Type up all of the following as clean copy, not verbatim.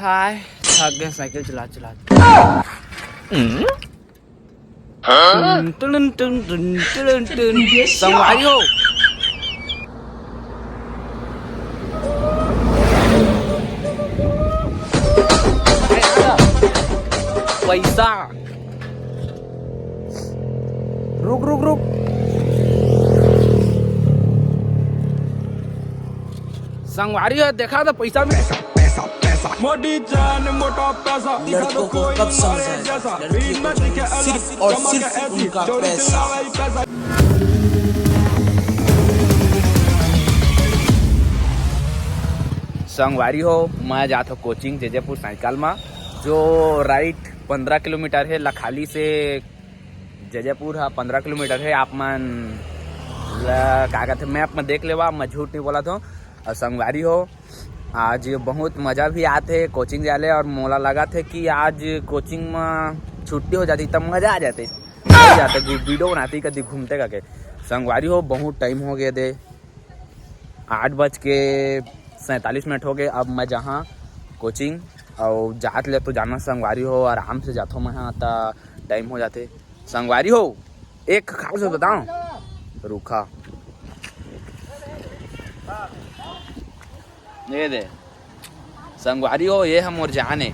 हाय थक गए साइकिल चला चला। संगवारी हो पैसा रुक रुक रुक संगवारी हो देखा था पैसा में मोटी जान मोटा पैसा लड़कों को कब समझाएं लड़कियों को चाहिए सिर्फ और सिर्फ उनका पैसा। संगवारी हो मैं जाता हूँ कोचिंग जयपुर साइकिल में जो राइट 15 किलोमीटर है लखाली से जयपुर है 15 किलोमीटर है। आप मन क्या कहते मैप में देख लेवा मैं झूठ नहीं बोला था। और संगवारी हो आज बहुत मज़ा भी आते कोचिंग जाले और मोला लगा थे कि आज कोचिंग में छुट्टी हो जाती तब मज़ा आ जाते वीडियो बनाती कभी घूमते करके। संगवारी हो बहुत टाइम हो गए थे 8:47 हो गए। अब मैं जहाँ कोचिंग और जात ले तो जाना संगवारी हो आराम से जाता हूँ मैं यहाँ तो टाइम हो जाते। संगवारी हो एक खास से बताऊँ रूखा ये दे संगवारी हो ये हम और जाने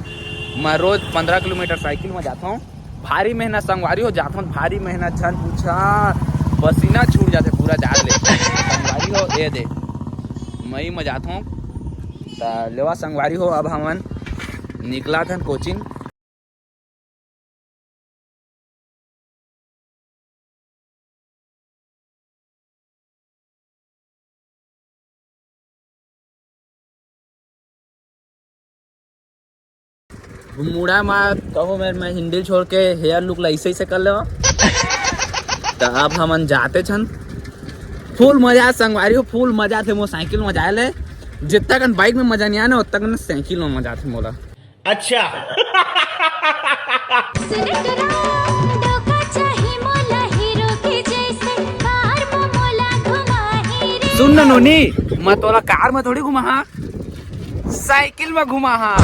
मैं रोज 15 किलोमीटर साइकिल में जाता हूँ। भारी मेहनत संगवारी हो जाता हूँ भारी मेहनत छन पूछा पसीना छूट जाते पूरा जाग ले। संगवारी हो ये दे मई में जाता हूँ लेवा संगवारी हो। अब हमन निकला था कोचिंग मुड़ा मत कहो मैं हिंदी छोड़ के हेयर लुक ऐसे से कर लेवा। तो अब हमन जाते छन फुल मजा संगवारी हो फुल मजा थे मो साइकिल में जाए ले जितना कन बाइक में मजा नहीं आना उतना कन साइकिल में मजा थे मोला। अच्छा सुन न नोनी मैं तोला कार में थोड़ी घुमा हाँ साइकिल में घुमा हाँ।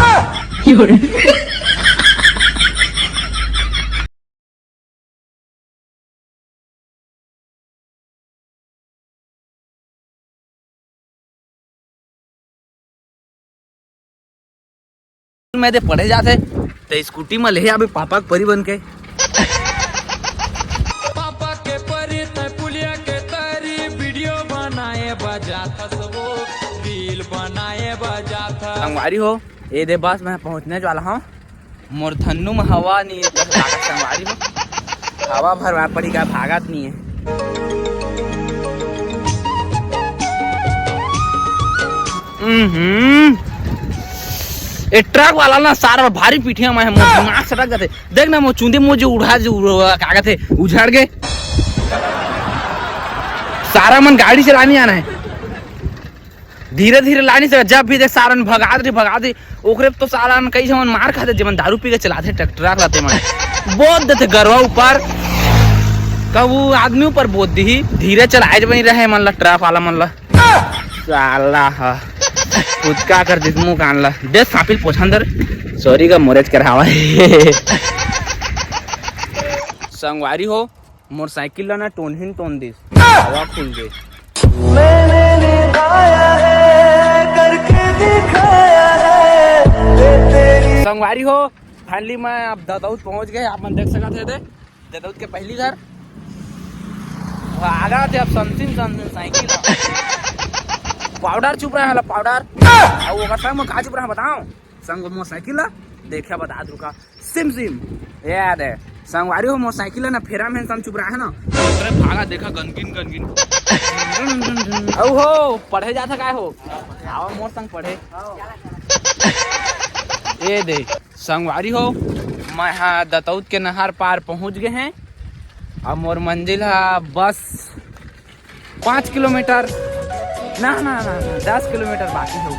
मैं दे पढ़े जाते तो स्कूटी में ले अभी पापा के परी बन के पापा के परी ते पुलिया के तारी वीडियो बनाए बजाता सबो रील बनाए बजाता। संगवारी हो ये दे बस मैं पहुंचने वाला हूँ मूर्धनु में हवा नहीं है संगवारी हो हवा भरवा पड़ी का भागत नहीं है। ये ट्रक वाला ना सारा भारी पीठिया में दिमाग सटक जाते देख ना वो चूंदी मुझे उड़ा जो क्या कहते उझाड़ गए सारा मन गाड़ी चलानी आना है धीरे धीरे लानी से जब भी देख सारा भगा दे ओकरे तो सारा कई मन मार खाते जब दारू पी के चलाते ट्रक लाते मन बोध देते गरवा ऊपर कब वो आदमी ऊपर बोध दी धीरे चलाए बनी रहे मन ला ट्रक वाला मन ला साला उसका कर दिस मुंह कान ला दे सापिल पोछंदर सॉरी का मोरेज करावा संगवारी हो मोटरसाइकिल ला ना टोन दिस हवा खुल गई मैंने निभाया है करके दिखाया है तेरी। संगवारी हो फाइनली मैं अब ददौत पहुंच गए आप मन देख सकते थे ददौत के पहली घर आगा थे अब सनसिन साइकिल पाउडर चुप रहा है पाउडर और वो संग में कहा चुप रहा बताओ संग मोटरसाइकिल देखा बता रुका सिम याद है संगवारी हो मोटरसाइकिल ना फेरा में सम चुप रहा है ना भागा देखा गनगिन ओ हो पढ़े जाता काय हो आओ मोर संग पढ़े ये दे संगवारी हो मैं यहाँ दतौत के नहर पार पहुँच गए हैं अब मोर मंजिल है बस 5 किलोमीटर ना 10 किलोमीटर बाकी है।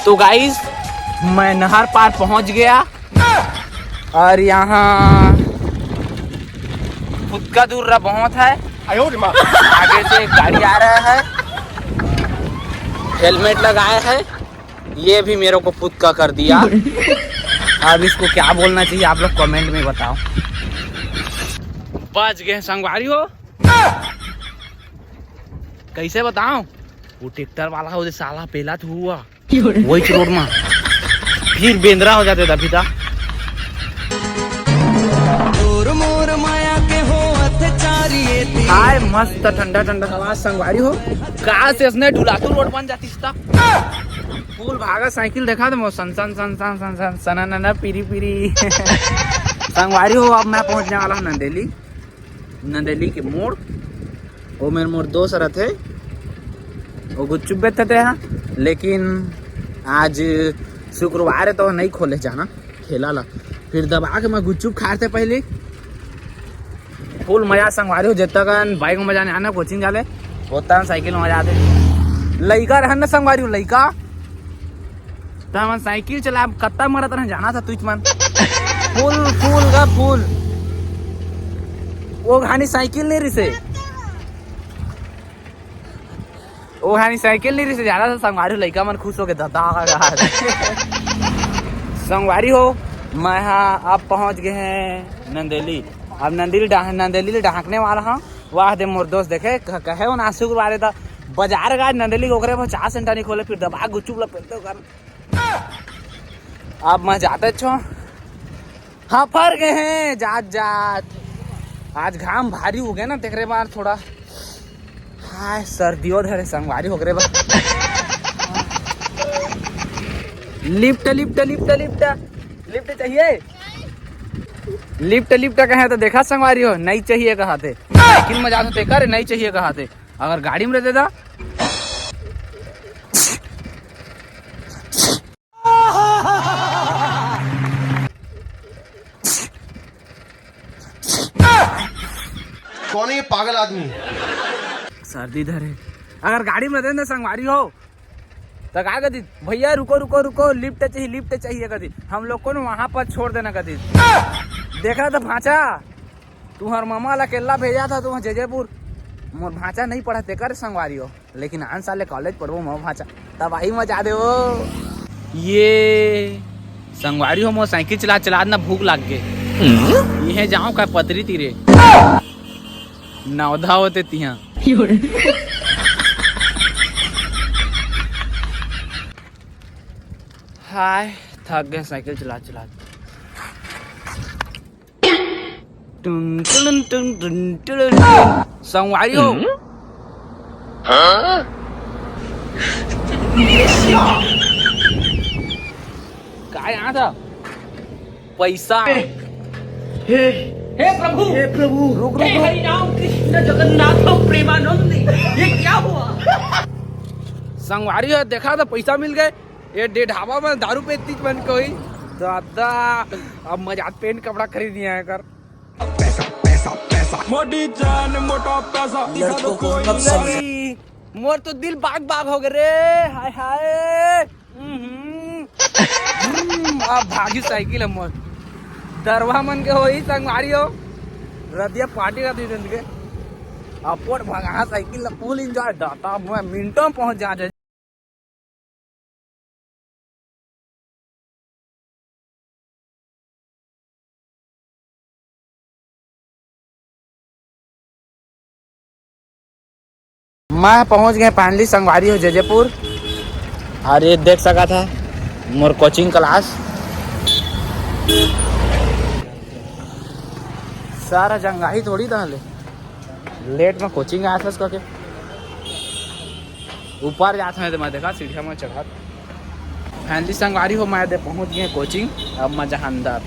तो गाइस मैं नहर पार पहुंच गया और यहाँ खुद का दूर बहुत है आगे से एक गाड़ी आ रहा है हेलमेट लगाए है ये भी मेरे को पुतका कर दिया। अब इसको क्या बोलना चाहिए आप लोग कमेंट में बताओ। बच गए संगवारी हो, कैसे बताऊं? वो ट्रैक्टर वाला हो साला पहला तो हुआ वही रोड में फिर बेंद्रा हो जाते तभी था। हाय मस्त ठंडा ठंडा हवा संगवारी हो, कहा से इसने ढुलातू रोड बन जाती था। फूल भागा साइकिल देखा तो सन सन सन सन सन सन सना पीरी पीरी। संगवारी हो अब मैं पहुंचने वाला हूँ नंदेली, नंदेली के मोड़। वो मेरे मोड़ दोस्त रहते वो गुच्चुप बेचते थे यहाँ, लेकिन आज शुक्रवार है तो नहीं खोले जाना खेला ला। फिर दबा के मैं गुच्चुप खाते पहले फुल मजा संगवारी हो। जितना का बाइक में मजा नहीं आना कोचिंग जाले उतना साइकिल में मजा आते। लड़का रहन ना संगवारी हो लड़का तो हम साइकिल चला कत्ता मरा तरह जाना था तुझ मन फुल फुल का फुल। वो घानी साइकिल नहीं रही से, वो घानी साइकिल नहीं रही से जाना था संगवारी हो। लड़का मन खुश हो के दादा संगवारी हो। मैं हाँ अब पहुंच गए हैं नंदेली। अब नंदेली ढांकने वाला हूँ। वाह दे मोर दोस्त देखे कहे वो ना शुक्रवार था बाजार का नंदेली ओकरे 50 सेंटर नहीं खोले फिर दबा गुच्चुप लपेटते कर। अब मैं जाते छो हाँ फर गए हैं जात जात। आज घाम भारी हो गए ना देख रहे बार थोड़ा हाय सर्दियों धरे संगवारी हो गए। Lift lift lift lift lift चाहिए, लिफ्ट लिफ्ट कहे तो देखा संगवारी हो नहीं चाहिए कहा थे। साइकिल में जाते कर नहीं चाहिए कहा थे, अगर गाड़ी में रहते था कौन है ये पागल आदमी? सर्दी धरे अगर गाड़ी में रहते संगवारी हो तो क्या कदी भैया रुको रुको रुको लिफ्ट चाहिए कदी हम लोग को वहां पर छोड़ देना कदी। देखा था भांचा तुम्हार मामा अकेला भेजा था तुम जयपुर मोर भांचा नहीं पढ़ा ते कर संगवारी हो, लेकिन आन साले कॉलेज पढ़ो मोर भांचा तब आई मजा दे वो। ये संगवारी हो मोर साइकिल चला चला ना भूख लाग गए ये जाऊं का पतरी तीरे नौधा होते तिहा। हाय थक गए साइकिल चला चला। संगवारी हो क्या यहाँ था पैसा। हे प्रभु रुक रुक हरि राम कृष्ण जगन्नाथ प्रेमानंद ये क्या हुआ। संगवारी हो देखा था पैसा मिल गए ये डे ढाबा में दारू पे तीज बन कोई दादा अब मजाक पेंट कपड़ा खरीद दिया है कर। पैसा पैसा पैसा मोटी जान मोटा पैसा लड़कों को कब समझे। मोर तो दिल बाग बाग हो गए रे हाय हाय। अब भागी साइकिल है मोर दरवा मन के हो ही संगवारी हो रदिया पार्टी का दिन के अपोट भगा साइकिल फुल एंजॉय डाटा मैं मिनटों में पहुंच जा। मैं पहुंच गए फाइनली संगवारी हो जयपुर और ये देख सका था मोर कोचिंग क्लास सारा जंगाही थोड़ी था लेट में कोचिंग आया था करके ऊपर जाते हैं तो मैं देखा सीढ़िया में चढ़ा फाइनली संगवारी हो मैं पहुंच गए कोचिंग। अब मैं जहाँ अंदर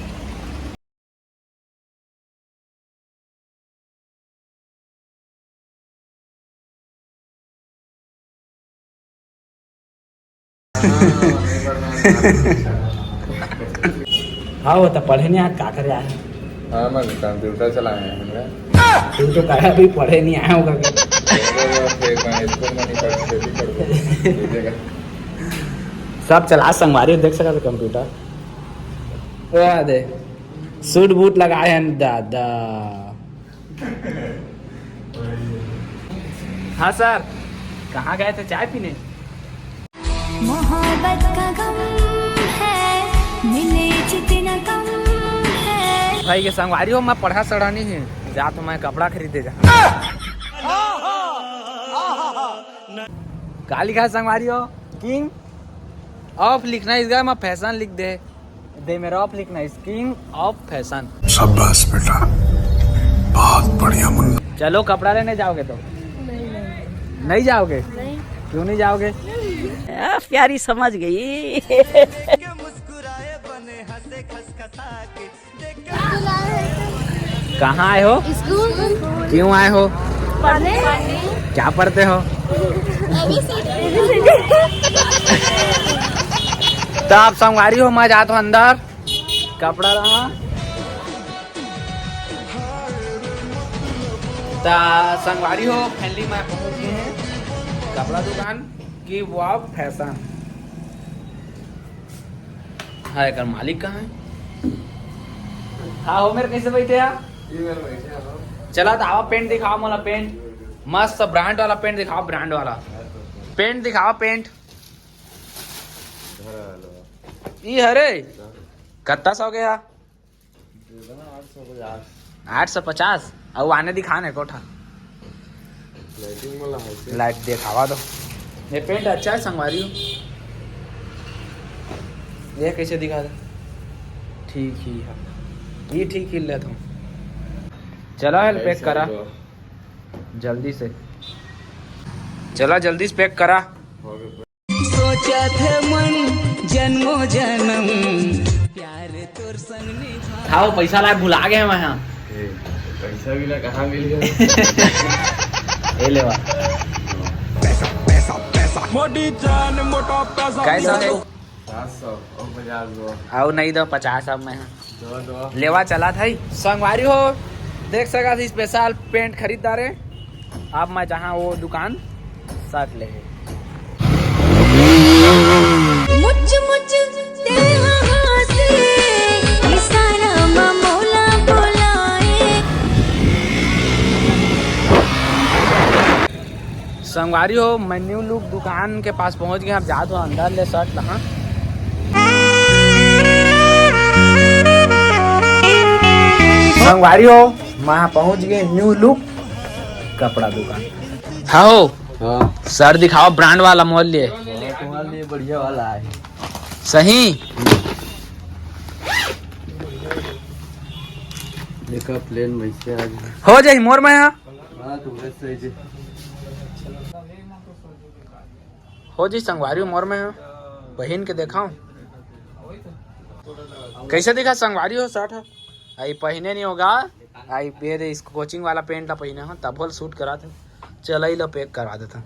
हाँ वो तो पढ़े नहीं आया क्या करे यार। हाँ मैं कंप्यूटर चलाए हैं तू तो कहा भी पढ़े नहीं आया होगा सब चला संगवारी देख सका तो कंप्यूटर दे सूट बूट लगाए हैं दादा। हाँ सर कहाँ गए थे चाय पीने। मोहब्बत का गम है, मिले जितना कम है। भाई के संगवारी हो, मैं पढ़ा सड़ा नहीं है, जा तो मैं कपड़ा खरीदे जा। का लिखा है संगवारी हो? किंग ऑफ लिखना इसका, मैं फैशन लिख दे मेरा ऑफ लिखना इस, किंग ऑफ फैशन। शाबाश बेटा, बहुत बढ़िया मुन्ना। चलो कपड़ा लेने जाओगे तो? नहीं जाओगे? क्यों नहीं जाओगे? प्यारी समझ गई। कहाँ आए हो? स्कूल क्यों आए हो? पढ़ने। क्या पढ़ते हो? तो आप संगवारी हो, मैं जाता हूँ अंदर, कपड़ा रहा संगवारी हो। फैमिली में पहुंच गए हैं कपड़ा दुकान की, वो आप फैशन है। कर मालिक कहाँ है? हाँ हो मेरे, कैसे बैठे यार? चला तो आवा पेंट दिखाओ, मोला पेंट मस्त ब्रांड वाला पेंट दिखाओ, ब्रांड वाला पेंट दिखाओ। पेंट ये हरे कत्ता सौ गया? 850। और आने दिखाने कोठा लाइट दिखावा दो। ये पेंट अच्छा है संगवारी हो, ये कैसे दिखा दे? ठीक ही है, ये ठीक ही लेता हूँ। चलो हेल्प पैक करा जल्दी से, चला जल्दी से पैक करा। सोचा थे मन जन्मों जन्म प्यार तोर संग निभा। हाँ वो पैसा लाए भुला गए हम यहाँ। पैसा भी ना कहाँ मिल गया? ये लेवा मोटी जान मोटा पैसा कैसा है? 700 और 50 आओ नहीं दो 50 अब मैं दो लेवा चला था ही। संगवारी हो देख सका थी स्पेशल पेंट खरीददार है। अब मैं जहाँ वो दुकान शर्ट ले मुझ तेरा हासे, इशारा मौला बुलाए। संगवारी हो मैं न्यू लुक दुकान के पास पहुंच गए। अब जा तो अंदर ले शर्ट लहा। संगवारी हो वहाँ पहुंच गए न्यू लुक कपड़ा दुकान। हाँ हो सर दिखाओ ब्रांड वाला मोल लिए। तुम्हारे लिए बढ़िया वाला है। सही देखा प्लेन वैसे आज हो जाए मोर में यहाँ हाँ तुम्हें सही जी। हो जी संगवारी हो मोर में यहाँ बहन के देखाओ कैसे दिखा संगवारी हो शर्ट है। आई पहने नहीं होगा, आई पेड़ इसको कोचिंग वाला पेंट ला पहने हो तब शूट करा थे। चल ही लो पैक करवा देता।